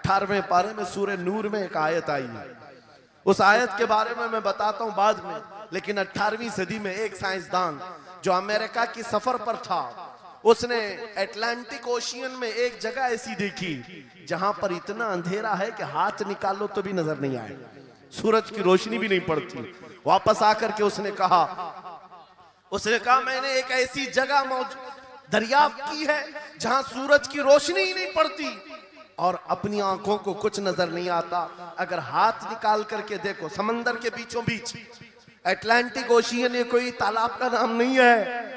18वें पारे में सूरह नूर में एक आयत आई है। उस आयत के बारे में मैं बताता हूं बाद में, लेकिन 18वीं सदी में एक साइंसदान जो अमेरिका की सफर पर था, उसने अटलांटिक ओशियन में एक जगह ऐसी देखी जहां पर इतना अंधेरा है कि हाथ निकालो तो भी नजर नहीं आए, सूरज की रोशनी भी नहीं पड़ती। वापस आकर के उसने कहा मैंने एक ऐसी जगह दरियाफ्त की है जहां सूरज की रोशनी ही नहीं पड़ती और अपनी आंखों को कुछ नजर नहीं आता। अगर हाथ निकाल करके देखो, समंदर के बीचों बीच अटलांटिक ओशियन, ये कोई तालाब का नाम नहीं है।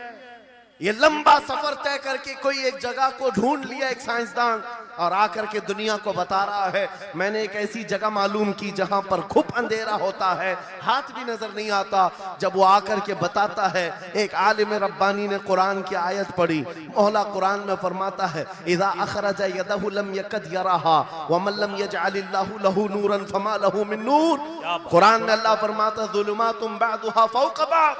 ये लंबा सफर तय करके कोई एक जगह को ढूंढ लिया एक साइंसदान और आकर के दुनिया को बता रहा है मैंने एक ऐसी जगह मालूम की जहां पर खूब अंधेरा होता है, हाथ भी नजर नहीं आता। जब वो आकर के बताता है, एक आलिम रब्बानी ने कुरान की आयत पढ़ी। मौला कुरान में फरमाता है इज़ा अखरज यदहु लम यकद यराहा व मन लम यजअलिल्लाहु लहू नूरन फमा लहू मिन नूर। कुरान में अल्लाह फरमाता ज़ुलुमातुम बअदुहा फौक़ बअद।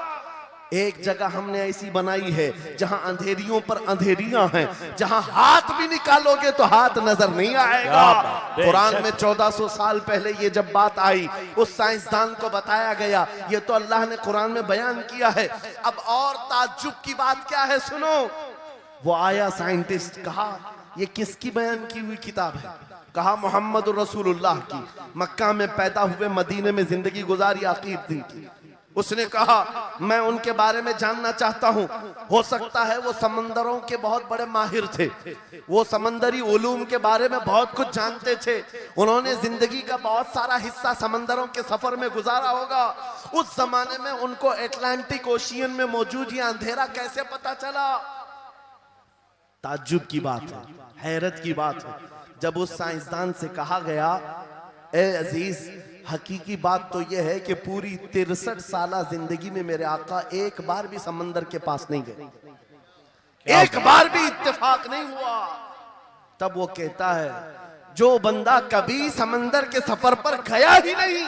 एक जगह हमने ऐसी बनाई है जहां अंधेरियों पर अंधेरियां हैं, जहां हाथ भी निकालोगे तो हाथ नजर नहीं आएगा। कुरान में 1400 साल पहले ये जब बात आई, उस साइंसदान को बताया गया, ये तो अल्लाह ने कुरान में बयान किया है। अब और ताज्जुब की बात क्या है सुनो। वो आया साइंटिस्ट, कहा ये किसकी बयान की हुई किताब है? कहा मोहम्मद रसूलुल्लाह की, मक्का में पैदा हुए, मदीने में जिंदगी गुजारी, आकीब दिन की। उसने कहा मैं उनके बारे में जानना चाहता हूं। हो सकता है वो समंदरों के बहुत बड़े माहिर थे, वो समंदरी उलूम के बारे में बहुत कुछ जानते थे, उन्होंने जिंदगी का बहुत सारा हिस्सा समंदरों के सफर में गुजारा होगा। उस जमाने में उनको अटलांटिक ओशियन में मौजूद ये अंधेरा कैसे पता चला? ताज्जुब की बात है, हैरत की बात है। जब उस साइंसदान से कहा गया ए अजीज, हकीकी बात तो यह है कि पूरी 63 साला जिंदगी में मेरे आका एक बार भी समंदर के पास नहीं गए, एक बार भी इत्तेफाक नहीं हुआ। तब वो कहता है जो बंदा कभी समंदर के सफर पर गया ही नहीं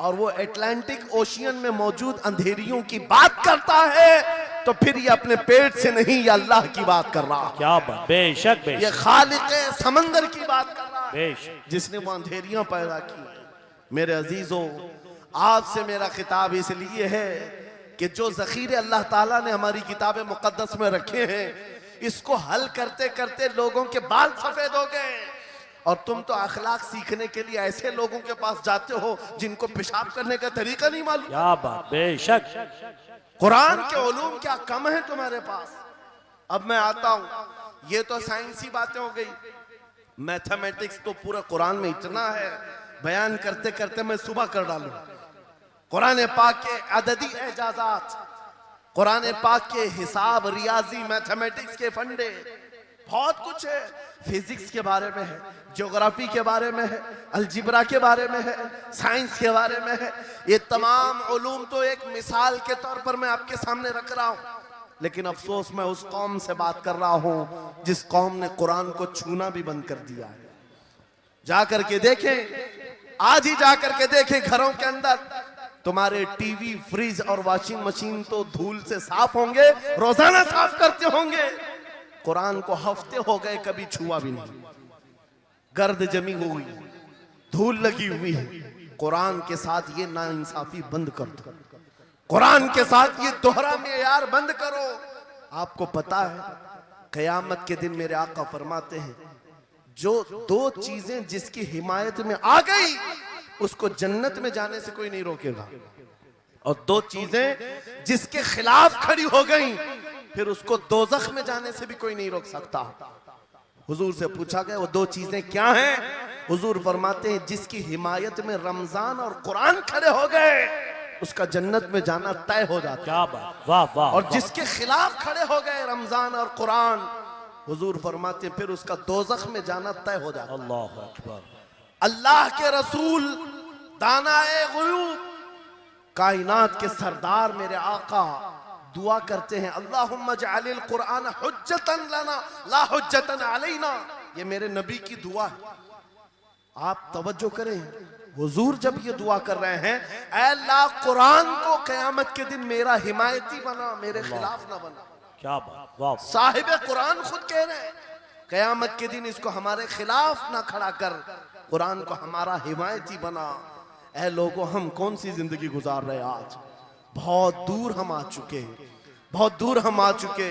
और वो अटलांटिक ओशियन में मौजूद अंधेरियों की बात करता है, तो फिर ये अपने पेट से नहीं, ये अल्लाह की बात कर रहा। क्या बात, बेशक बेशक, ये खालिक समंदर की बात कर रहा है, बेशक, जिसने वो अंधेरियां पैदा की। मेरे अजीजों, आपसे मेरा खिताब इसलिए है कि जो ज़ख़ीरे अल्लाह ताला ने हमारी किताब मुक़द्दस में रखे हैं, इसको हल करते करते लोगों के बाल सफेद हो गए। और तुम तो अखलाक सीखने के लिए ऐसे लोगों के पास जाते हो जिनको पेशाब करने का तरीका नहीं मालूम। क्या बात, बेशक, कुरान के उलूम क्या कम है तुम्हारे पास? अब मैं आता हूं, ये तो साइंसी बातें हो गई, मैथमेटिक्स तो पूरा कुरान में इतना है, बयान करते करते मैं सुबह कर डालूं। कुरान पाक के अददी एजाजात, कुरान पाक के हिसाब, रियाजी, मैथमेटिक्स के फंडे, बहुत कुछ है। फिजिक्स के बारे में है, ज्योग्राफी के बारे में है, अलजिब्रा के बारे में है, साइंस के बारे में है। ये तमाम उलूम तो एक मिसाल के तौर पर मैं आपके सामने रख रहा हूं, लेकिन अफसोस मैं उस कौम से बात कर रहा हूं जिस कौम ने कुरान को छूना भी बंद कर दिया है। जाकर के देखें, आज ही जाकर के देखें, घरों के अंदर तुम्हारे टीवी, फ्रिज और वॉशिंग मशीन तो धूल से साफ होंगे, रोजाना साफ करते होंगे। कुरान को हफ्ते हो गए कभी छुआ भी नहीं, गर्द जमी हुई, धूल लगी हुई है। कुरान के साथ ये नाइंसाफी बंद कर दो, कुरान के साथ ये दोहरा मेयार बंद करो। आपको पता है क़यामत के दिन मेरे आका फरमाते हैं, जो दो चीजें जिसकी हिमायत में आ गई उसको जन्नत में जाने से कोई नहीं रोकेगा, और दो चीजें जिसके खिलाफ खड़ी हो गई फिर उसको दोज़ख में जाने से भी कोई नहीं रोक सकता। हुजूर से पूछा गया वो दो चीजें क्या हैं? हुजूर फरमाते हैं जिसकी हिमायत में रमजान और कुरान खड़े हो गए उसका जन्नत में जाना तय हो जाता। क्या बात, वाह वाह। और जिसके खिलाफ खड़े हो गए रमजान और कुरान, हुजूर फरमाते फिर उसका दोज़ख में जाना तय हो जाता। अल्लाह अकबर। अल्लाह के रसूल, दानाए ग़ुयूब, कायनात के सरदार मेरे आका दुआ करते हैं, अल्लाहुम्मा जअलिल कुरान हुज्जतन लना ला हुज्जतन अलैना। ये मेरे नबी की दुआ है, आप तवज्जो करें। हुजूर जब ये दुआ कर रहे हैं, ऐ अल्लाह कुरान को क़यामत के दिन मेरा हिमायती बना, मेरे खिलाफ ना बना। क्या बात, वाह। साहिब कुरान खुद कह रहे हैं क़यामत के दिन इसको हमारे खिलाफ ना खड़ा कर, कुरान को हमारा हिमायती बना। ऐ लोगों, हम कौन सी जिंदगी गुजार रहे आज? बहुत दूर हम आ चुके, बहुत दूर हम आ चुके।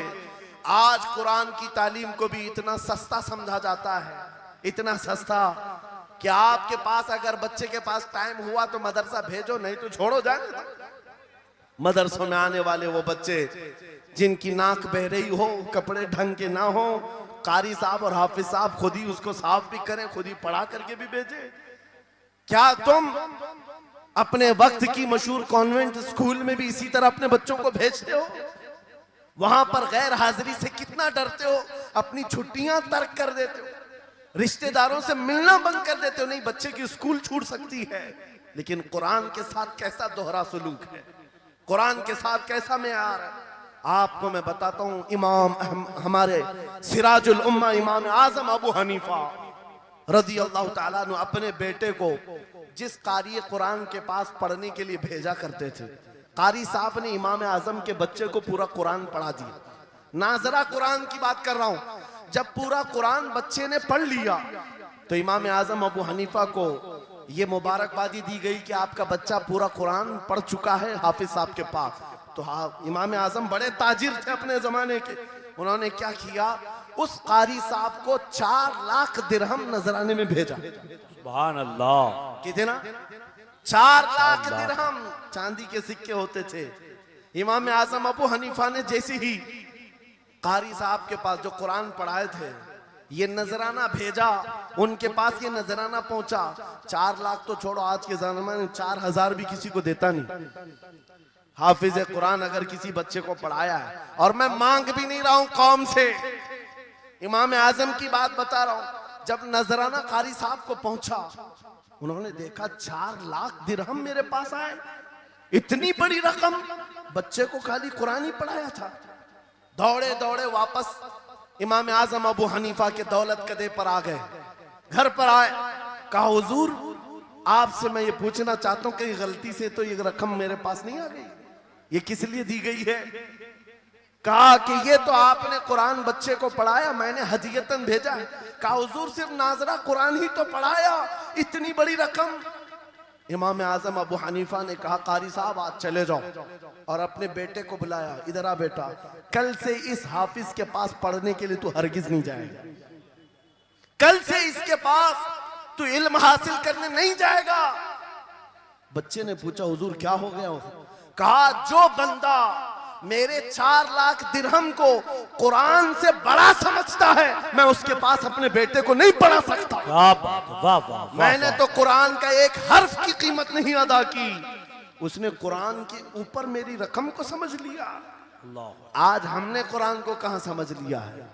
आज कुरान की तालीम को भी इतना सस्ता समझा जाता है, इतना सस्ता कि आपके पास अगर बच्चे के पास टाइम हुआ तो मदरसा भेजो, नहीं तो छोड़ो जाने दो। मदरसों में आने वाले वो बच्चे जिनकी नाक बह रही हो, कपड़े ढंग के ना हो, कारी साहब और हाफिज साहब खुद ही उसको साफ भी करें, खुद ही पढ़ा करके भी भेजे। क्या तुम अपने वक्त की मशहूर कॉन्वेंट स्कूल में भी इसी तरह अपने बच्चों को भेजते हो? वहां पर गैर हाजिरी से कितना डरते हो, अपनी छुट्टियां तर्क कर देते हो, रिश्तेदारों से मिलना बंद कर देते हो। नहीं, बच्चे की स्कूल छूट सकती है, लेकिन कुरान के साथ कैसा दोहरा सलूक है, कुरान के साथ कैसा मेयार है। आपको मैं बताता हूं, हमारे सिराजुल उम्मा इमाम आजम अबू हनीफा रज़ी अल्लाह ताला अन्हु अपने बेटे को जिस कारी कुरान के पास पढ़ने के लिए भेजा करते थे, कारी साहब ने इमाम आजम के बच्चे को पूरा कुरान पढ़ा दिया। नाजरा कुरान की बात कर रहा हूं। जब पूरा कुरान बच्चे ने पढ़ लिया तो इमाम आजम अबू हनीफा को ये मुबारकबादी दी गई कि आपका बच्चा पूरा कुरान पढ़ चुका है हाफिज साहब के पास। तो इमाम आजम बड़े ताजिर थे अपने जमाने के, उन्होंने क्या किया, उस कारी साहब को 4 लाख दिरहम नजराने में भेजा। सुभान अल्लाह। कितना? 4 लाख दिरहम चांदी के सिक्के होते थे। इमाम आजम अबू हनीफा ने जैसे ही कारी साहब के पास जो कुरान पढ़ाए थे ये नजराना भेजा, उनके पास ये नजराना पहुंचा। 4 लाख तो छोड़ो, आज के जमाने में 4000 भी किसी को देता नहीं। हाफिज कुरान अगर किसी बच्चे को पढ़ाया है, और मैं मांग भी नहीं रहा हूं कौम से, इमाम आजम की बात बता रहा हूं। जब नजराना कारी साहब को पहुंचा, उन्होंने देखा 4 लाख दिरहम मेरे पास आए, इतनी बड़ी रकम, बच्चे को खाली कुरान ही पढ़ाया था। दौड़े दौड़े वापस इमाम आजम अबू हनीफा के दौलत कदे पर आ गए। घर पर आए, कहा हुजूर आपसे मैं ये पूछना चाहता हूं, कहीं गलती से तो ये रकम मेरे पास नहीं आ गई, ये किस लिए दी गई है? कहा कि ये तो आपने कुरान बच्चे को पढ़ाया, मैंने हदियतन भेजा है। कहा हुजूर सिर्फ नाजरा कुरान ही तो पढ़ाया, इतनी बड़ी रकम? इमाम आजम अबू हनीफा ने कहा कारी साहब आज चले जाओ, और अपने बेटे को बुलाया, इधर आ बेटा, कल से इस हाफिज के पास पढ़ने के लिए तू हरगिज नहीं जाएगा, कल से इसके पास तू इल्म हासिल करने नहीं जाएगा। बच्चे ने पूछा हुजूर क्या हो गया? कहा जो बंदा मेरे 4 लाख दिरहम को कुरान से बड़ा समझता है, मैं उसके पास अपने बेटे को नहीं पढ़ा सकता। वाह वाह वाह। मैंने तो कुरान का एक हर्फ की कीमत नहीं अदा की, उसने कुरान के ऊपर मेरी रकम को समझ लिया। आज हमने कुरान को कहां समझ लिया है?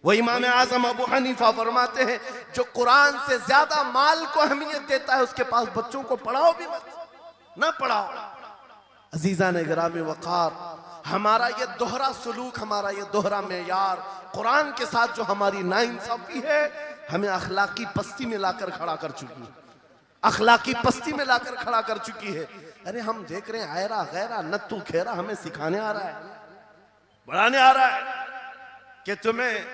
वो इमाम आजम अबू हनीफा फरमाते हैं जो कुरान से ज्यादा माल को अहमियत देता है उसके पास बच्चों को पढ़ाओ भी मत, ना पढ़ाओ। अजीजा ने गिरामी वक़ार, हमारा ये दोहरा सलूक, हमारा ये दोहरा मेयार, कुरान के साथ जो हमारी नाइंसाफी है, हमें अखलाकी पस्ती में लाकर खड़ा कर चुकी है, अखलाकी पस्ती में लाकर खड़ा कर चुकी है। अरे हम देख रहे हैं आयरा गैरा नत्थु खेरा हमें सिखाने आ रहा है, बढ़ाने आ रहा है कि तुम्हें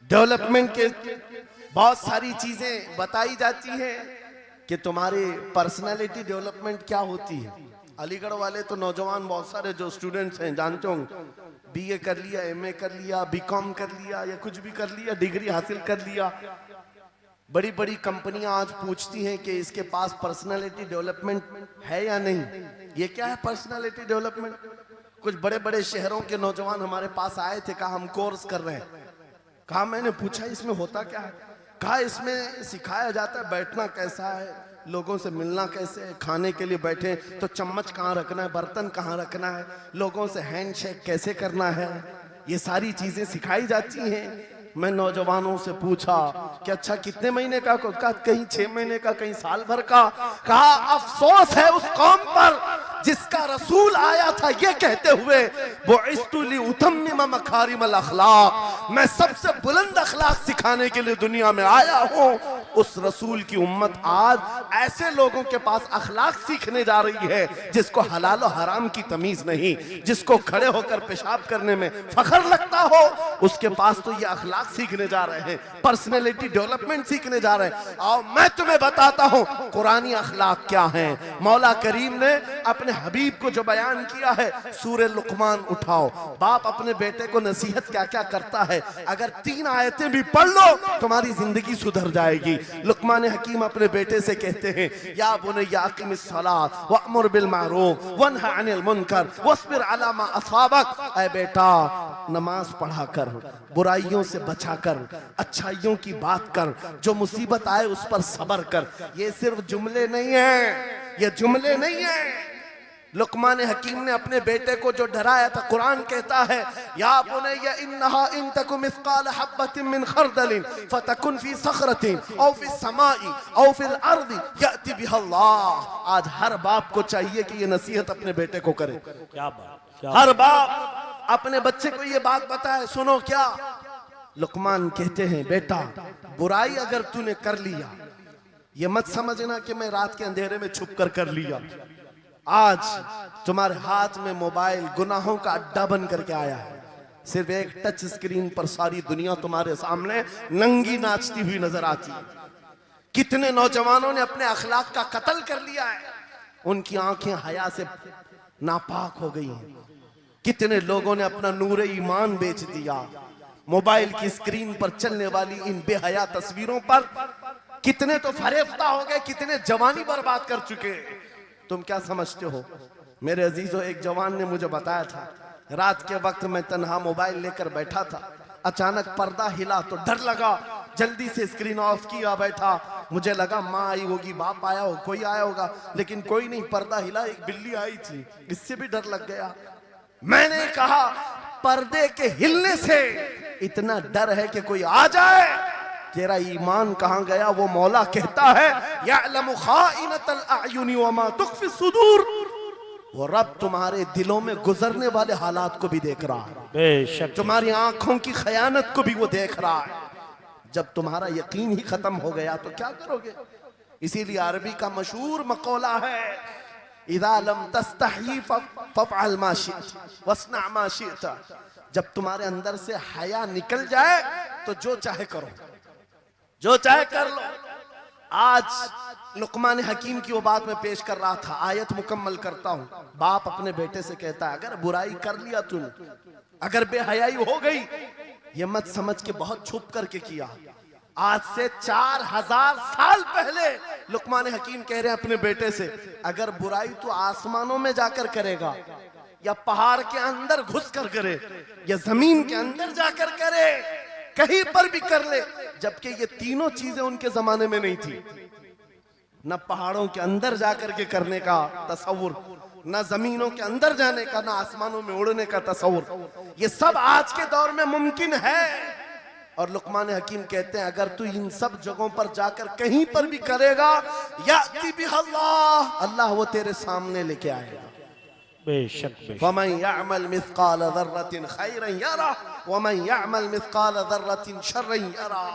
डेवलपमेंट के बहुत सारी चीजें बताई जाती हैं कि तुम्हारी पर्सनालिटी डेवलपमेंट क्या होती है। अलीगढ़ वाले तो नौजवान बहुत सारे जो स्टूडेंट्स हैं जानते होंगे, बीए कर लिया, एमए कर लिया, बीकॉम कर लिया, या कुछ भी कर लिया, डिग्री हासिल कर लिया। बड़ी बड़ी कंपनियां आज पूछती हैं कि इसके पास पर्सनालिटी डेवलपमेंट है या नहीं। ये क्या है पर्सनालिटी डेवलपमेंट? कुछ बड़े बड़े शहरों के नौजवान हमारे पास आए थे, कहा हम कोर्स कर रहे हैं। कहा मैंने पूछा इसमें होता क्या है? कहा इसमें सिखाया जाता है बैठना कैसा है, लोगों से मिलना कैसे है, खाने के लिए बैठे तो चम्मच कहाँ रखना है, बर्तन कहाँ रखना है, लोगों से हैंडशेक कैसे करना है, ये सारी चीजें सिखाई जाती हैं। मैं नौजवानों से पूछा कि अच्छा कितने महीने का? कहा कहीं 6 महीने का, कहीं साल भर का। कहा अफसोस है उस कौम पर जिसका रसूल आया था ये कहते हुए बुइस्तु लिउतम्मिम मकारिमल अखलाक, मैं सबसे बुलंद अखलाक सिखाने के लिए दुनिया में आया हूँ। उस रसूल की उम्मत आज ऐसे लोगों के पास अखलाक सीखने जा रही है जिसको हलाल और हराम की तमीज नहीं, जिसको खड़े होकर पेशाब करने में फख्र लगता हो, उसके पास तो ये अखलाक सीखने जा रहे हैं, पर्सनैलिटी डेवलपमेंट सीखने जा रहे हैं। और मैं तुम्हें बताता हूं कुरानी अखलाक क्या है। मौला करीम ने अपने हबीब को जो बयान किया है, सूरह लुकमान उठाओ, बाप अपने बेटे को नसीहत क्या क्या करता है, अगर 3 आयतें भी पढ़ लो तुम्हारी जिंदगी सुधर जाएगी। लुकमान हकीम अपने बेटे से कहते हैं, या बुनय्या अक़िमिस सलात वअमुर बिल मारूफ वन्हा अनिल मुनकर वस्बिर अला मा असाबक। ऐ बेटा, नमाज पढ़ा कर, बुराइयों से बचा कर, अच्छाइयों की बात कर, जो मुसीबत आए उस पर सब्र कर। ये सिर्फ जुमले नहीं है, ये जुमले नहीं है। लुकमान हकीम ने अपने बेटे को जो डराया था, कुरान कहता है, या बुनय्या इन्नहा इन तकु मिस्काल हब्बतिन मिन खरदलिन फतकुन फी सखरतिन औ फी समाई औ फिल अर्दी याति बिहल्लाह। आज हर बाप को चाहिए कि ये नसीहत अपने बेटे को करे। क्या बात, हर बाप अपने बच्चे को ये बात बताए, सुनो क्या। लुकमान कहते हैं, बेटा बुराई अगर तूने कर लिया, ये मत समझना कि मैं रात के अंधेरे में छुप कर लिया। आज तुम्हारे हाथ में मोबाइल गुनाहों का अड्डा बन करके आया है। सिर्फ एक टच स्क्रीन पर सारी दुनिया तुम्हारे सामने नंगी नाचती हुई नजर आती है। कितने नौजवानों ने अपने अखलाक का कत्ल कर लिया है, उनकी आंखें हया से नापाक हो गई हैं। कितने लोगों ने अपना नूरे ईमान बेच दिया मोबाइल की स्क्रीन पर चलने वाली इन बेहया तस्वीरों पर। कितने तो फरेफ्ता हो गए, कितने जवानी बर्बाद कर चुके। तुम क्या समझते हो मेरे अजीजों, एक जवान ने मुझे बताया था, रात के वक्त मैं तन्हा मोबाइल लेकर बैठा था, अचानक पर्दा हिला तो डर लगा, जल्दी से स्क्रीन ऑफ किया, बैठा। मुझे लगा माँ आई होगी, बाप आया हो, कोई आया होगा, लेकिन कोई नहीं। पर्दा हिला, एक बिल्ली आई थी, इससे भी डर लग गया। मैंने कहा पर्दे के हिलने से इतना डर है कि कोई आ जाए, तेरा ईमान कहां गया। वो मौला कहता है, यअलमु खाइनतल अयुनि वमा तुख्फी सुदूर। वो रब तुम्हारे दिलों में गुजरने वाले हालात को भी देख रहा है, बेशक तुम्हारी आंखों की खयानत को भी वो देख रहा है। जब तुम्हारा यकीन ही खत्म हो गया तो क्या करोगे। इसीलिए अरबी का मशहूर मकौला है, इज़ा लम तस्तही फफ़अल मा शिअत वस्ना मा शिअत। जब तुम्हारे अंदर से हया निकल जाए तो जो चाहे करो, जो चाहे कर लो। आज लुकमान हकीम की वो बात मैं पेश कर रहा था, आयत मुकम्मल करता हूं। बाप अपने बेटे से कहता है, अगर बुराई कर लिया तूने, अगर बेहयाई हो गई, ये मत समझ के बहुत छुप करके किया। आज से 4000 साल पहले लुकमान हकीम कह रहे हैं अपने बेटे से, अगर बुराई तो आसमानों में जाकर करेगा, या पहाड़ के अंदर घुस कर करे, या जमीन के अंदर जाकर करे, कहीं पर भी कर ले। जबकि ये तीनों चीजें उनके जमाने में नहीं थी। न पहाड़ों के अंदर जाकर के करने का तसव्वुर, न जमीनों के अंदर जाने का, न आसमानों में उड़ने का तसव्वुर। ये सब आज के दौर में मुमकिन है। और लुकमान हकीम कहते हैं, अगर तू इन सब जगहों पर जाकर कहीं पर भी करेगा, याति बिहल्लाह, अल्लाह वो तेरे सामने लेके आएगा। बेशक फमन यअमल मिस्काल ज़र्रतिन खैरन यरा वमन यअमल मिस्काल ज़र्रतिन शर्रन यरा।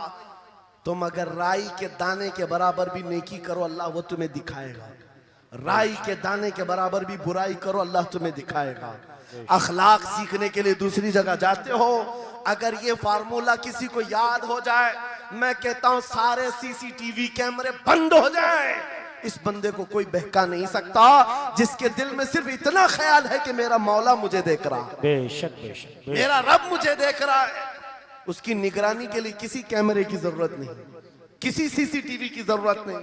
तुम अगर राई के दाने के बराबर भी नेकी करो, अल्लाह वो तुम्हें दिखाएगा। राई के दाने के बराबर भी बुराई करो, अल्लाह तुम्हें दिखाएगा। अखलाक सीखने के लिए दूसरी जगह जाते हो, अगर ये फार्मूला किसी को याद हो जाए, मैं कहता हूं सारे सीसीटीवी कैमरे बंद हो जाए। इस बंदे को कोई बहका नहीं सकता, जिसके दिल में सिर्फ इतना ख्याल है कि मेरा मौला मुझे देख रहा है, बेशक बेशक मेरा रब मुझे देख रहा है। उसकी निगरानी के लिए किसी कैमरे की जरूरत नहीं, किसी सीसीटीवी की जरूरत नहीं।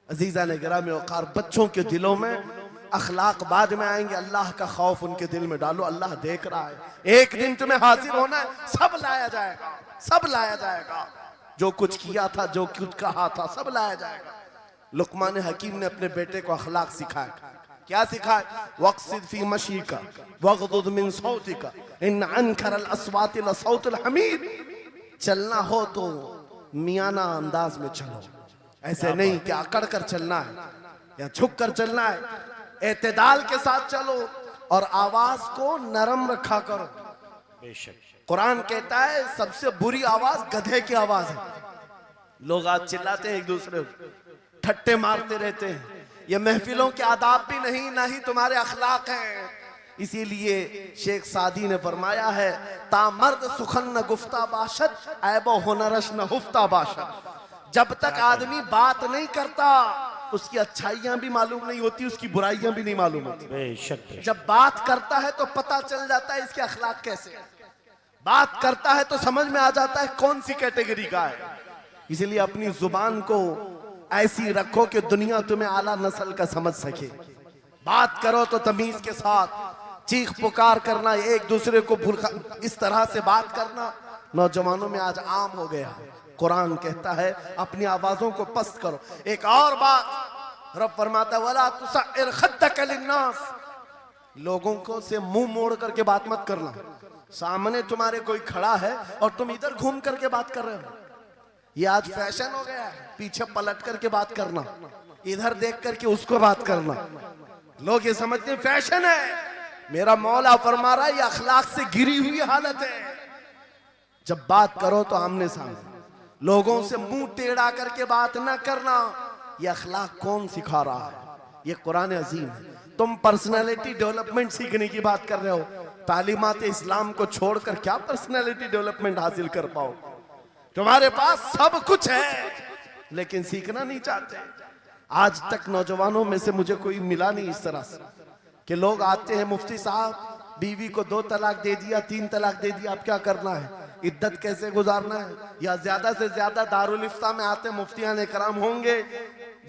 अजीजा ने गिरामी औकार, बच्चों के दिलों में अखलाक बाद में आएंगे, अल्लाह का खौफ उनके दिल में डालो। अल्लाह देख रहा है, एक दिन तुम्हें हाजिर होना है, सब लाया जाएगा, सब लाया जाएगा। जो कुछ किया था, जो कुछ कहा था, सब लाया जाएगा। लुकमान हकीम ने अपने बेटे को अखलाक सिखाया। क्या सिखाया? वक़्सिद फी मशीका वग़दुद मिन सौतिका इन अनकरल अस्वाति लसौतुल हमीद। चलना हो तो मियाना अंदाज में चलो, ऐसे नहीं कि अकड़ कर चलना है या झुक कर चलना है। एतदाल के साथ चलो और आवाज को नरम रखा करो। बेशक कुरान कहता है सबसे बुरी आवाज गधे की आवाज है। लोग आज चिल्लाते हैं एक दूसरे को, ठट्टे मारते रहते हैं। ये महफिलों के आदाब भी नहीं, ना ही तुम्हारे अखलाक हैं। इसीलिए शेख सादी ने फरमाया है, तामर्द सुखन न गुफ्ता बाशद, ऐबो हुनरश न हुफ्ता बाशद। जब तक आदमी बात नहीं करता उसकी अच्छाइयां भी मालूम नहीं होती, उसकी बुराइयां भी नहीं मालूम होती। बेशक जब बात करता है तो पता चल जाता है इसके अखलाक कैसे हैं। बात करता है तो समझ में आ जाता है कौन सी कैटेगरी का है। इसलिए अपनी जुबान को ऐसी रखो कि दुनिया तुम्हें आला नस्ल का समझ सके। बात करो तो तमीज के साथ, चीख पुकार करना, एक दूसरे को इस तरह से बात करना नौजवानों में आज आम हो गया। कुरान कहता है अपनी आवाजों को पस्त करो। एक और बात रब फरमाता है, वला तुसइर खद्दक लिन्नास, लोगों को से मुंह मोड़ करके बात मत करना। सामने तुम्हारे कोई खड़ा है और तुम इधर घूम करके बात कर रहे हो, ये आज फैशन हो गया है। पीछे पलट करके बात करना, इधर देख करके उसको बात करना, लोग ये समझते हैं फैशन है। मेरा मौला फरमा रहा है ये अखलाक से गिरी हुई हालत है। जब बात करो तो आमने सामने, लोगों से मुंह टेढ़ा करके बात ना करना। ये अखलाक कौन सिखा रहा है? ये कुरान अजीम है। तुम पर्सनालिटी डेवलपमेंट सीखने की बात कर रहे हो, तालीमात इस्लाम को छोड़कर क्या पर्सनालिटी डेवलपमेंट हासिल कर पाओ? तुम्हारे पास सब कुछ है लेकिन सीखना नहीं चाहते। आज तक नौजवानों में से मुझे कोई मिला नहीं इस तरह से कि लोग आते हैं, मुफ्ती साहब बीवी को 2 तलाक दे दिया, 3 तलाक दे दिया, अब क्या करना है, इद्दत कैसे गुजारना है? या ज्यादा से ज्यादा दारुल इफ्ता में आते हैं, मुफ्तियान इकराम होंगे,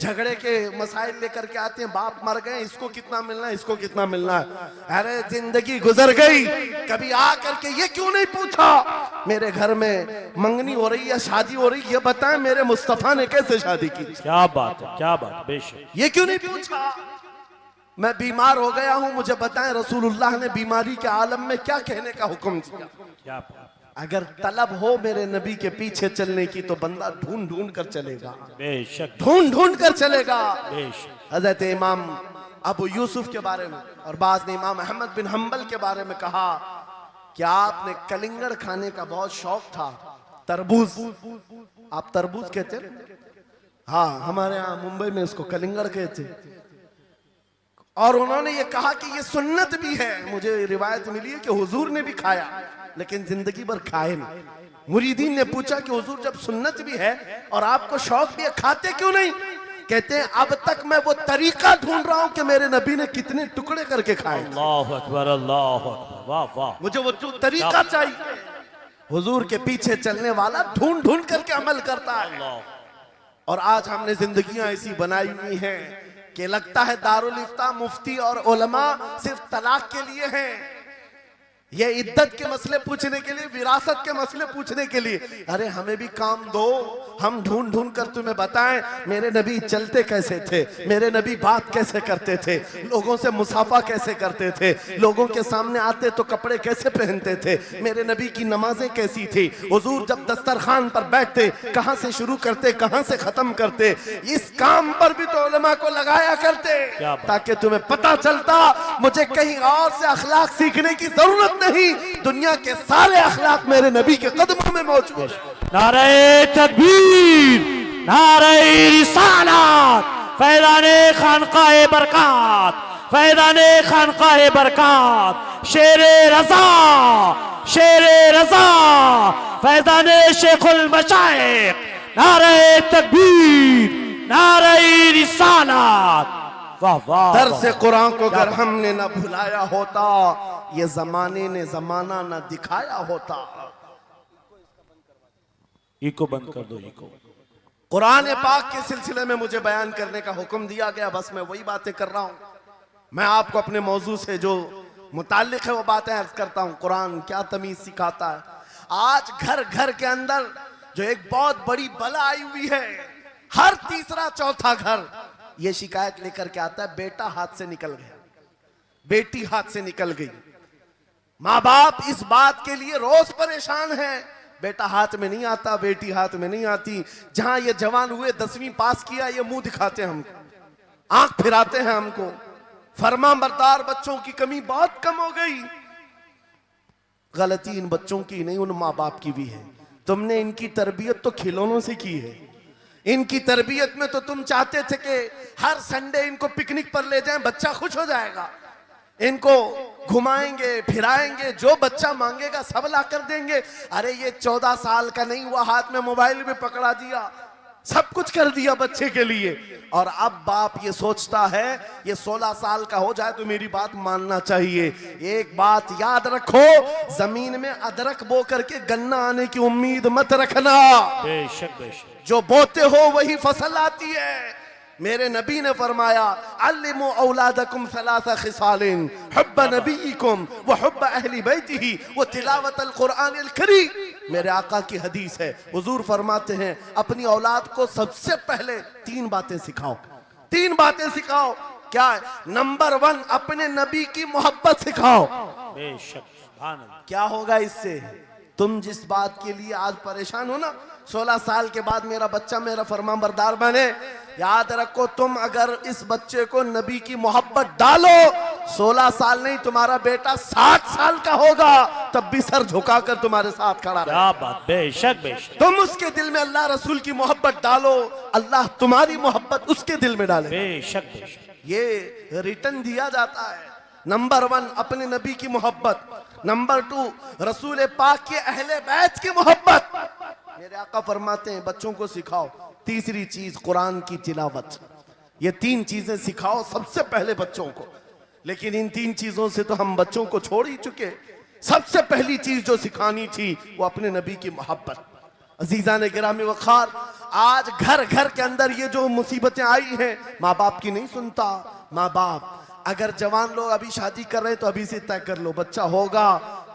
झगड़े के मसाइल लेकर के आते हैं, बाप मर गए, इसको कितना मिलना है, इसको कितना मिलना है। अरे जिंदगी गुजर गई, कभी आ करके ये क्यों नहीं पूछा मेरे घर में मंगनी हो रही है, शादी हो रही है, ये बताएं मेरे मुस्तफा ने कैसे शादी की? क्या बात है, क्या बात, बेशक। ये क्यों नहीं पूछा? मैं बीमार हो गया हूं, मुझे बताएं रसूलुल्लाह ने बीमारी के आलम में क्या कहने का हुक्म दिया? क्या बात, अगर तलब हो मेरे नबी के पीछे चलने की तो बंदा ढूंढ ढूंढ कर चलेगा, बेशक, ढूंढ ढूंढ कर चलेगा। बेशक। हजरत इमाम अबू यूसुफ के बारे में और बाद ने इमाम अहमद बिन हम्बल के बारे में कहा कि आपने कलिंगड़ खाने का बहुत शौक था, तरबूज, आप तरबूज कहते हैं? हाँ, हमारे यहाँ मुंबई में इसको कलिंगड़ कहते। और उन्होंने ये कहा कि ये सुन्नत भी है। मुझे रिवायत मिली है कि हुजूर ने भी खाया लेकिन जिंदगी भर खाए नहीं। मुरीदीन ने पूछा कि हुजूर जब सुन्नत भी है और आपको शौक भी है, खाते क्यों नहीं? कहते हैं अब तक मैं वो तरीका ढूंढ रहा हूं कि मेरे नबी ने कितने टुकड़े करके खाए। अल्लाह अकबर, अल्लाह अकबर, वाह वाह। मुझे वो तरीका चाहिए। हुजूर के पीछे चलने वाला ढूंढ ढूंढ करके अमल करता है। और आज हमने जिंदगियां ऐसी बनाई हुई हैं कि लगता है दारुल इफ्ता, मुफ्ती और उलमा सिर्फ तलाक के लिए हैं, ये इद्दत के मसले पूछने के लिए, विरासत के मसले पूछने के लिए। अरे हमें भी काम दो, हम ढूंढ ढूंढ कर तुम्हें बताएं मेरे नबी चलते कैसे थे, मेरे नबी बात कैसे करते थे, लोगों से मुसाफा कैसे करते थे, लोगों के सामने आते तो कपड़े कैसे पहनते थे, मेरे नबी की नमाजें कैसी थी, हुजूर जब दस्तरखान पर बैठते कहां से शुरू करते कहां से खत्म करते। इस काम पर भी तो उलमा को लगाया करते ताकि तुम्हें पता चलता मुझे कहीं और से अखलाक सीखने की जरूरत नहीं, दुनिया के सारे अखलाक मेरे नबी के कदमों में मौजूद। नारे तकबीर, नारे रिसालत, फैज़ाने खानकाए बरकत, फैज़ाने खानकाए बरकत, शेरे रज़ा, शेरे रज़ा, फैज़ाने शेखुल मशाइख, नारे तकबीर, नारे रिसालत, वाह वाह। दर्स कुरान को अगर हमने न भुलाया होता, ये जमाने ने जमाना न दिखाया होता। इको बंद कर दो, इको। कुरान पाक के सिलसिले में मुझे बयान करने का हुक्म दिया गया, बस मैं वही बातें कर रहा हूं। मैं आपको अपने मौजू से जो मुताल्लिक है वो बातें अर्ज करता हूं। कुरान क्या तमीज सिखाता है। आज घर घर के अंदर जो एक बहुत बड़ी बला आई हुई है, हर तीसरा चौथा घर ये शिकायत लेकर के आता है बेटा हाथ से निकल गया, बेटी हाथ से निकल गई। माँ बाप इस बात के लिए रोज परेशान है, बेटा हाथ में नहीं आता, बेटी हाथ में नहीं आती। जहां ये जवान हुए 10वीं पास किया, ये मुंह दिखाते हैं हमको, आंख फिराते हैं हमको। फरमा बरदार बच्चों की कमी बहुत कम हो गई। गलती इन बच्चों की नहीं, उन माँ बाप की भी है। तुमने इनकी तरबियत तो खिलौनों से की है, इनकी तरबियत में तो तुम चाहते थे कि हर संडे इनको पिकनिक पर ले जाएं, बच्चा खुश हो जाएगा। इनको घुमाएंगे फिराएंगे, जो बच्चा मांगेगा सब ला कर देंगे। अरे ये 14 साल का नहीं हुआ, हाथ में मोबाइल भी पकड़ा दिया, सब कुछ कर दिया बच्चे के लिए। और अब बाप ये सोचता है ये 16 साल का हो जाए तो मेरी बात मानना चाहिए। एक बात याद रखो, जमीन में अदरक बो करके गन्ना आने की उम्मीद मत रखना। बेशक बेशक। जो बोते हो वही फसल आती है। मेरे नबी ने फरमाया, अल्लिमु औलादकुम सलासा खिसालिन, हुब्ब नबीकुम व हुब्ब अहली बैतिही व तिलावतल कुरआनिल करीम। मेरे आका की हदीस है, हुजूर फरमाते हैं अपनी औलाद को सबसे पहले 3 बातें सिखाओ। 3 बातें सिखाओ। क्या है? नंबर 1, अपने नबी की मोहब्बत सिखाओ। बेशक सुभान अल्लाह। क्या होगा इससे? तुम जिस बात के लिए आज परेशान हो ना, 16 साल के बाद मेरा बच्चा मेरा फरमाबरदार बने, याद रखो तुम अगर इस बच्चे को नबी की मोहब्बत डालो, 16 साल नहीं तुम्हारा बेटा 60 साल का होगा, तब भी सर झुकाकर तुम्हारे साथ खड़ा रहे। क्या बात। बेशक बेशक। तुम उसके दिल में अल्लाह रसूल की मोहब्बत डालो, अल्लाह तुम्हारी मोहब्बत उसके दिल में डाले। बेशक बेशक। ये रिटर्न दिया जाता है। नंबर 1 अपने नबी की मोहब्बत, नंबर 2 रसूल पाक के अहले बैत की मोहब्बत। मेरे आका फरमाते हैं बच्चों को सिखाओ। तीसरी चीज कुरान की तिलावत। ये 3 चीजें सिखाओ सबसे पहले बच्चों को। लेकिन इन 3 चीजों से तो हम बच्चों को छोड़ ही चुके। सबसे पहली चीज जो सिखानी थी वो अपने नबी की मोहब्बत। अजीजा ने गिरामी वखार, आज घर घर के अंदर ये जो मुसीबतें आई हैं, माँ बाप की नहीं सुनता। माँ बाप अगर जवान लोग अभी शादी कर रहे हैं तो अभी से तय कर लो, बच्चा होगा,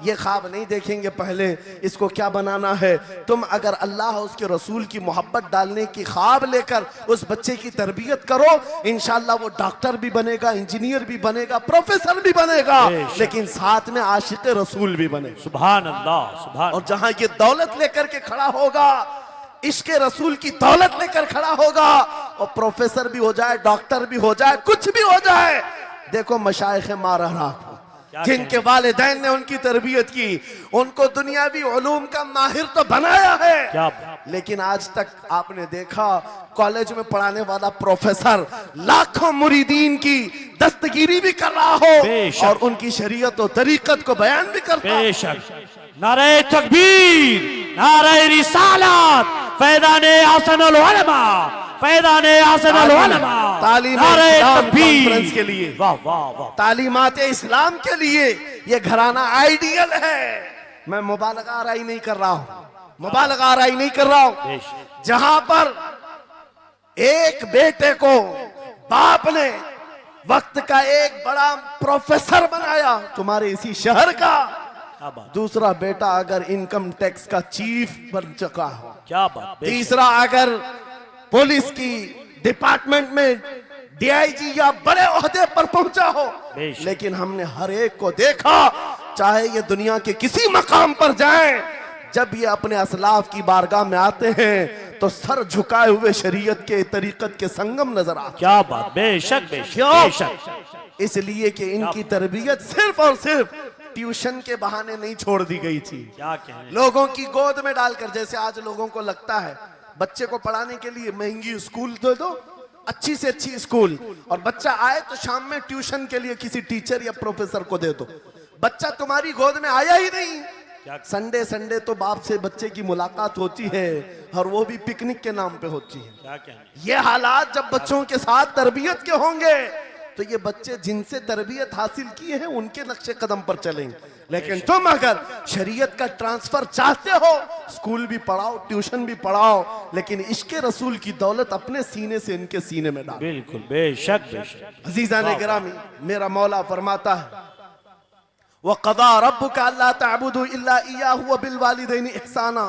ये ख्वाब नहीं देखेंगे पहले इसको क्या बनाना है। तुम अगर अल्लाह उसके रसूल की मोहब्बत डालने की ख्वाब लेकर उस बच्चे की तरबियत करो, इंशाल्लाह वो डॉक्टर भी बनेगा, इंजीनियर भी बनेगा, प्रोफेसर भी बनेगा, लेकिन साथ में आशिक रसूल भी बनेगा। सुभान अल्लाह सुभान। और जहां ये दौलत लेकर के खड़ा होगा, इश्क रसूल की दौलत लेकर खड़ा होगा, और प्रोफेसर भी हो जाए, डॉक्टर भी हो जाए, कुछ भी हो जाए। देखो मशाइख मारा जिनके वालिदैन ने उनकी तरबियत की, उनको दुनियावी उलूम का माहिर तो बनाया है, क्या लेकिन आज तक आपने देखा कॉलेज में पढ़ाने वाला प्रोफेसर लाखों मुरीदीन की दस्तगीरी भी कर रहा हो और उनकी शरीयत और तरीकत को बयान भी करता हो। बेशक। नारे तकबीर, नारे रिसालत, फैज़ाने हसनुल उलमा, फैज़ाने हसनुल उलमा। नारे तकबीर के लिए, वाह वाह वाह। तालीमात इस्लाम के लिए ये घराना आइडियल है। मैं मुबालगा आराई नहीं कर रहा हूं, मुबालगा आराई नहीं कर रहा हूं। जहां पर एक बेटे को बाप ने वक्त का एक बड़ा प्रोफेसर बनाया तुम्हारे इसी शहर का, दूसरा बेटा अगर इनकम टैक्स का चीफ बन चुका हो, क्या बात। तीसरा अगर पुलिस की डिपार्टमेंट में डीआईजी या बड़े ओहदे पर पहुंचा हो। लेकिन हमने हर एक को देखा, चाहे ये दुनिया के किसी मकाम पर जाएं, जब ये अपने असलाफ की बारगाह में आते हैं तो सर झुकाए हुए शरीयत के तरीकत के संगम नजर आते। क्या बात। बेशक बेशक। इसलिए कि इनकी तरबियत सिर्फ और सिर्फ ट्यूशन के बहाने नहीं छोड़ दी गई थी, क्या कहें, लोगों की गोद में डालकर। जैसे आज लोगों को लगता है बच्चे को पढ़ाने के लिए महंगी स्कूल दे दो, अच्छी से अच्छी स्कूल, और बच्चा आए तो शाम में ट्यूशन के लिए किसी टीचर या प्रोफेसर को दे दो। बच्चा तुम्हारी गोद में आया ही नहीं। संडे संडे तो बाप से बच्चे की मुलाकात होती है, और वो भी पिकनिक के नाम पे होती है। क्या कहें। ये हालात जब बच्चों के साथ तरबियत के होंगे तो ये बच्चे जिनसे तरबियत हासिल किए हैं उनके नक्शे कदम पर चलेंगे। लेकिन तुम अगर शरीयत का ट्रांसफर चाहते हो, स्कूल भी पढ़ाओ, ट्यूशन भी पढ़ाओ, लेकिन इश्क़े रसूल की दौलत अपने सीने से इनके सीने में डालो। बिल्कुल बेशक बेशक। अजीज़ा ने गिरामी, मेरा मौला फरमाता है, वक़ज़ा रब्बुका अल्ला तअबुदू इल्ला इय्याहु व बिल वालिदैनि इहसाना।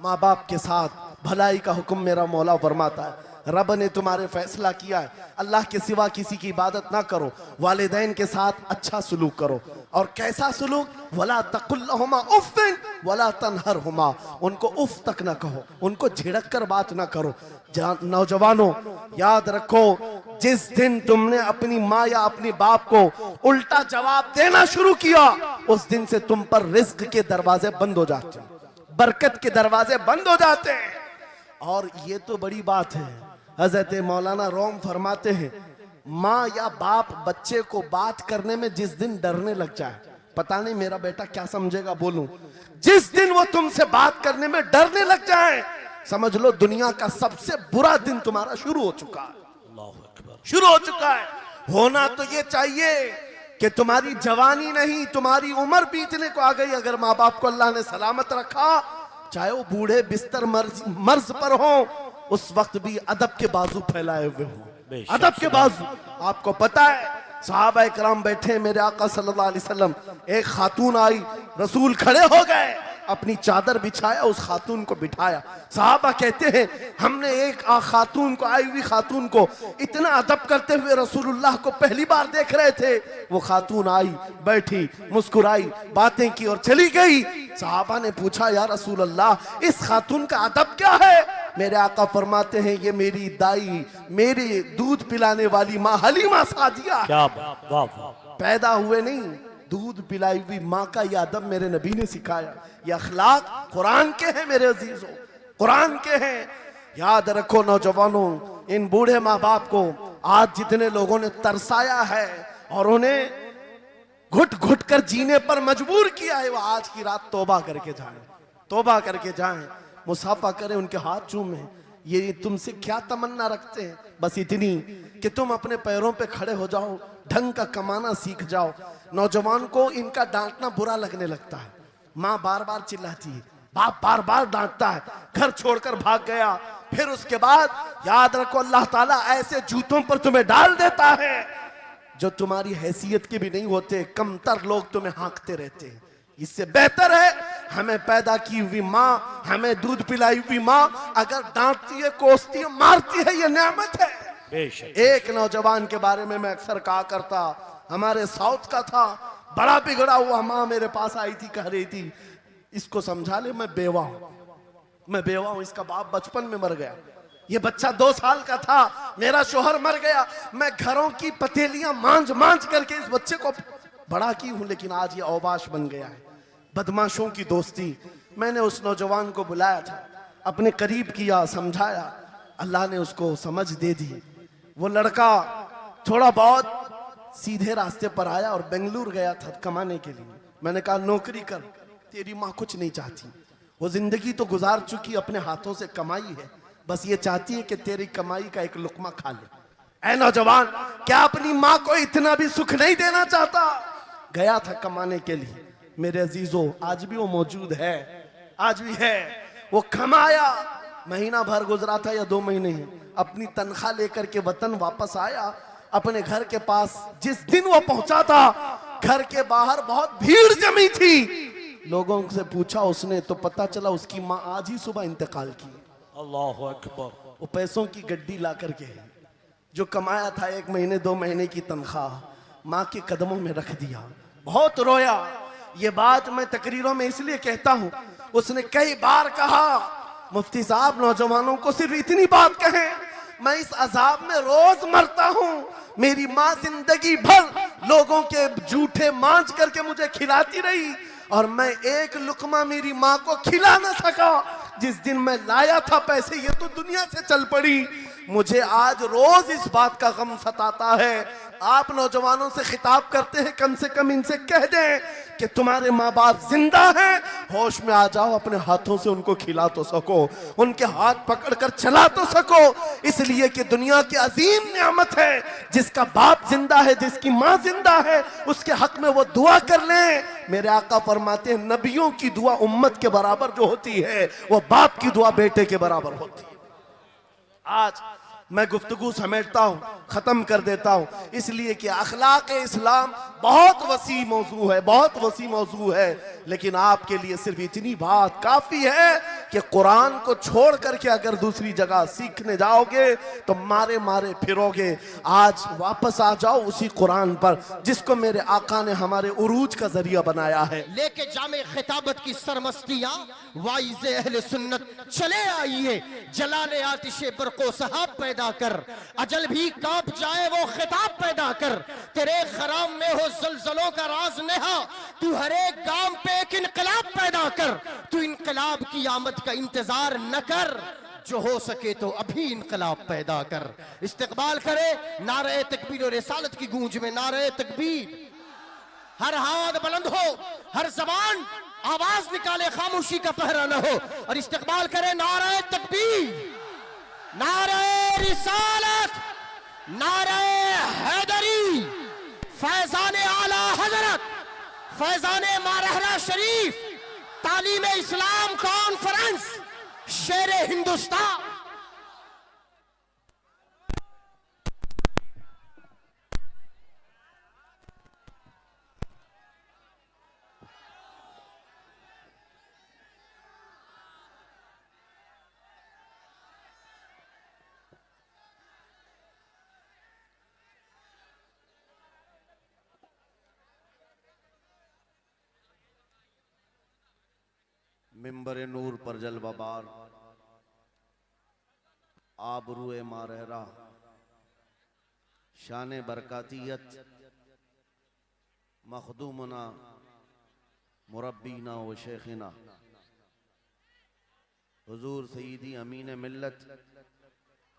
माँ बाप के साथ भलाई का हुक्म मेरा मौला फरमाता है। रब ने तुम्हारे फैसला किया है अल्लाह के सिवा किसी की इबादत ना करो, वालिदैन के साथ अच्छा सलूक करो। और कैसा सलूक? वला तकुल लहुमा उफ़्फ़िन वला तनहरहुमा, उनको उफ तक ना कहो, उनको झिड़क कर बात ना करो। नौजवानों याद रखो, जिस दिन तुमने अपनी माँ या अपनी बाप को उल्टा जवाब देना शुरू किया, उस दिन से तुम पर रिज्क के दरवाजे बंद हो जाते हैं, बरकत के दरवाजे बंद हो जाते हैं। और ये तो बड़ी बात है, हजरत मौलाना रोम फरमाते हैं, माँ या बाप बच्चे को बात करने में जिस दिन डरने लग जाए, पता नहीं मेरा बेटा क्या समझेगा बोलूं, जिस दिन वो तुमसे बात करने में डरने लग जाए, समझ लो दुनिया का सबसे बुरा दिन तुम्हारा शुरू हो चुका है, अल्लाहु अकबर। शुरू हो चुका है। होना तो ये चाहिए कि तुम्हारी जवानी नहीं, तुम्हारी उम्र बीतने को आ गई, अगर माँ बाप को अल्लाह ने सलामत रखा, चाहे वो बूढ़े बिस्तर मर्ज पर हो, उस वक्त भी अदब के बाजू फैलाए हुए हो, अदब के बाजू। आपको पता है सहाबा इकराम बैठे, मेरे आका सल्लल्लाहु अलैहि वसल्लम, एक खातून आई, रसूल खड़े हो गए, अपनी चादर बिछाया, उस खातून को बिठाया। सहाबा कहते हैं हमने एक खातून को, आई हुई खातून को इतना अदब करते हुए रसूलुल्लाह को पहली बार देख रहे थे। वो खातून आई, बैठी, मुस्कुराई, बातें की और चली गई। सहाबा ने पूछा या रसूलल्लाह इस खातून का अदब क्या है? मेरे आका फरमाते हैं ये मेरी दाई, मेरी दूध पिलाने वाली माँ हलीमा सादिया, क्या बात, वाह वाह। पैदा हुए नहीं, दूध पिलाई हुई माँ का यह अदब मेरे नबी ने सिखाया। ये अखलाक कुरान के हैं मेरे अजीजों, कुरान के हैं। याद रखो नौजवानों, इन बूढ़े माँ बाप को आज जितने लोगों ने तरसाया है और उन्हें घुट घुट कर जीने पर मजबूर किया है, वो आज की रात तौबा करके जाएं, तौबा करके जाएं, मुसाफा करें, उनके हाथ चूमें। ये तुमसे क्या तमन्ना रखते हैं? बस इतनी कि तुम अपने पैरों पे खड़े हो जाओ, ढंग का कमाना सीख जाओ। नौजवान को इनका डांटना बुरा लगने लगता है, माँ बार बार चिल्लाती है, बाप बार बार डांटता है, घर छोड़कर भाग गया, फिर उसके बाद याद रखो अल्लाह ताला ऐसे जूतों पर तुम्हें डाल देता है जो तुम्हारी हैसियत के भी नहीं होते, कमतर लोग तुम्हें हाँकते रहते हैं। इससे बेहतर है हमें पैदा की हुई माँ, हमें दूध पिलाई हुई माँ अगर डांटती है, कोसती है, मारती है, ये नेमत है। बेशक। एक नौजवान के बारे में मैं अक्सर कहा करता, हमारे साउथ का था, बड़ा बिगड़ा हुआ, माँ मेरे पास आई थी, कह रही थी इसको समझा ले, मैं बेवा हूं, मैं बेवा हूं, इसका बाप बचपन में मर गया, ये बच्चा 2 साल का था, मेरा शोहर मर गया, मैं घरों की पतेलियां मांझ मांझ करके इस बच्चे को बड़ा की हूं, लेकिन आज ये औबाश बन गया है। बदमाशों की दोस्ती। मैंने उस नौजवान को बुलाया था, अपने करीब किया, समझाया, अल्लाह ने उसको समझ दे दी। वो लड़का थोड़ा बहुत सीधे रास्ते पर आया और बेंगलुरु गया था कमाने के लिए। मैंने कहा नौकरी कर, तेरी माँ कुछ नहीं चाहती, वो जिंदगी तो गुजार चुकी, अपने हाथों से कमाई है, बस ये चाहती है कि तेरी कमाई का एक लुकमा खा ले। ऐ नौजवान, क्या अपनी माँ को इतना भी सुख नहीं देना चाहता? गया था कमाने के लिए। मेरे अजीजों, आज भी वो मौजूद है, आज भी है। वो कमाया, महीना भर गुजरा था या 2 महीने ही, अपनी तनख्वाह लेकर के वतन वापस आया। अपने घर के पास जिस दिन वो पहुंचा था, घर के बाहर बहुत भीड़ जमी थी। लोगों से पूछा उसने तो पता चला उसकी माँ आज ही सुबह इंतकाल की। अल्लाहु अकबर। वो पैसों की गड्डी ला करके जो कमाया था 1 महीने 2 महीने की तनख्वाह माँ के कदमों में रख दिया। बहुत रोया। ये बात मैं तकरीरों में इसलिए कहता हूँ, उसने कई बार कहा मुफ्ती साहब नौजवानों को सिर्फ इतनी बात कहें, मैं इस अजाब में रोज मरता हूँ, मेरी माँ जिंदगी भर लोगों के जूठे मांझ करके मुझे खिलाती रही और मैं एक लुकमा मेरी माँ को खिला न सका। जिस दिन मैं लाया था पैसे, ये तो दुनिया से चल पड़ी। मुझे आज रोज इस बात का गम सताता है। आप नौजवानों से खिताब करते हैं, कम से कम इनसे कह दें कि तुम्हारे माँ बाप जिंदा हैं, होश में आ जाओ, अपने हाथों से उनको खिला तो सको, उनके हाथ पकड़कर चला तो सको, इसलिए कि दुनिया की अजीम नियामत है। जिसका बाप जिंदा है, जिसकी माँ जिंदा है, उसके हक में वो दुआ कर लें। मेरे आका फरमाते हैं नबियों की दुआ उम्मत के बराबर जो होती है, वो बाप की दुआ बेटे के बराबर होती है। आज मैं गुफ्तगू समेटता हूँ, ख़त्म कर देता हूँ, इसलिए कि अखलाक इस्लाम बहुत वसी मौजू है, बहुत वसी मौजू है, लेकिन आपके लिए सिर्फ इतनी बात काफ़ी है कि कुरान को छोड़ करके अगर दूसरी जगह सीखने जाओगे तो मारे मारे फिरोगे। आज वापस आ जाओ उसी कुरान पर जिसको मेरे आका ने हमारे उरूज का जरिया बनाया है। लेके जामे खिताबत की सरमस्तियां वाइज़े अहले सुन्नत चले आइए, जलाले आतिशे बरको सहाब पैदा कर, अजल भी कांप जाए वो खिताब पैदा कर, तेरे खराम में हो जलजलों का राज नेहा, तू हर एक गांव पे एक इनकलाब पैदा कर, तू इनकलाब की आमद का इंतजार न कर, जो हो सके तो अभी इनकलाब पैदा कर। इस्तिकबाल करे नारे तकबीर और रिसालत की गूंज में नारे तकबीर। हर हाथ बुलंद हो, हर जबान आवाज निकाले, खामोशी का पहरा न हो, और इस्तिकबाल करे नारे तकबीर, नारे रिसालत, नारे हैदरी, फैजाने आला हजरत, फैजाने मारहरा शरीफ, तालीम इस्लाम कॉन्फ्रेंस, शेर हिंदुस्तान। मिंबर नूर पर जलवाबार आबरूए मारहरा, शान बरकातियत, मखदूमना मुरब्बीना व शेखना, हुजूर सईदी अमीन मिल्लत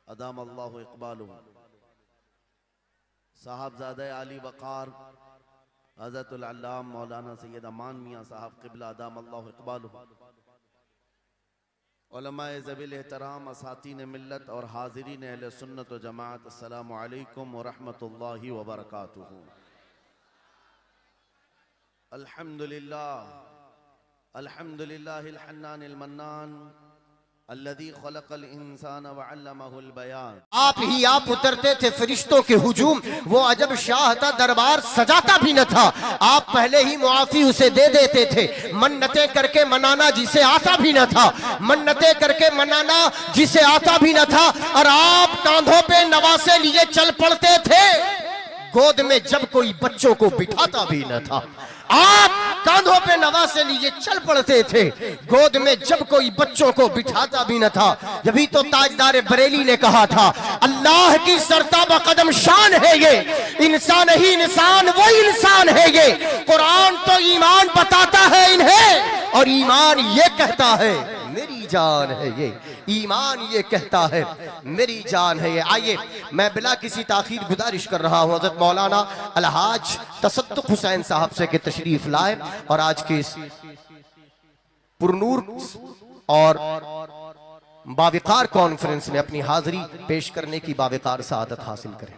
अदाम अल्लाहु इक़बालुहु, साहबजादे आली वक़ार हज़रतुल अल्लाम मौलाना सैयद अमान मियाँ साहब क़िबला अदाम अल्लाहु इक़बालुहु, उलमाए ज़वील एहतराम, असातीन मिल्लत और हाज़रीन अहले सुन्नत व जमाअत, अस्सलामु अलैकुम व रहमतुल्लाहि व बरकातुहू। अल्हम्दुलिल्लाह अल्हम्दुलिल्लाहिल हन्नानिल मन्नान अल्लज़ी खलक़ल इंसान व अल्लमहुल बयान। आप ही आप उतरते थे फरिश्तों के हुजूम, वो अजब शाह था दरबार सजाता भी न था। आप पहले ही मुआफी उसे दे देते थे, मन्नतें करके मनाना जिसे आता भी न था, मन्नतें करके मनाना जिसे आता भी न था। और आप कांधों पे नवासे लिए चल पड़ते थे, गोद में जब कोई बच्चों को बिठाता भी न था। आप कांधों पे नवासे लिए चल पड़ते थे, गोद में जब कोई बच्चों को बिठाता भी न था। जभी तो ताजदार बरेली ने कहा था, अल्लाह की सरताबा कदम शान है ये, इंसान ही इंसान वो इंसान है ये। कुरान तो ईमान बताता है इन्हें, और ईमान ये कहता है मेरी जान है ये, ईमान ये कहता है मेरी जान है ये। आइए मैं बिला किसी ताखीर गुजारिश कर रहा हूँ हज़रत मौलाना अलहाज तसद्दुक़ हुसैन साहब से कि तशरीफ लाए और आज के इस पुरनूर और बाविकार कॉन्फ्रेंस में अपनी हाजिरी पेश करने की बाविकार सआदत हासिल करें।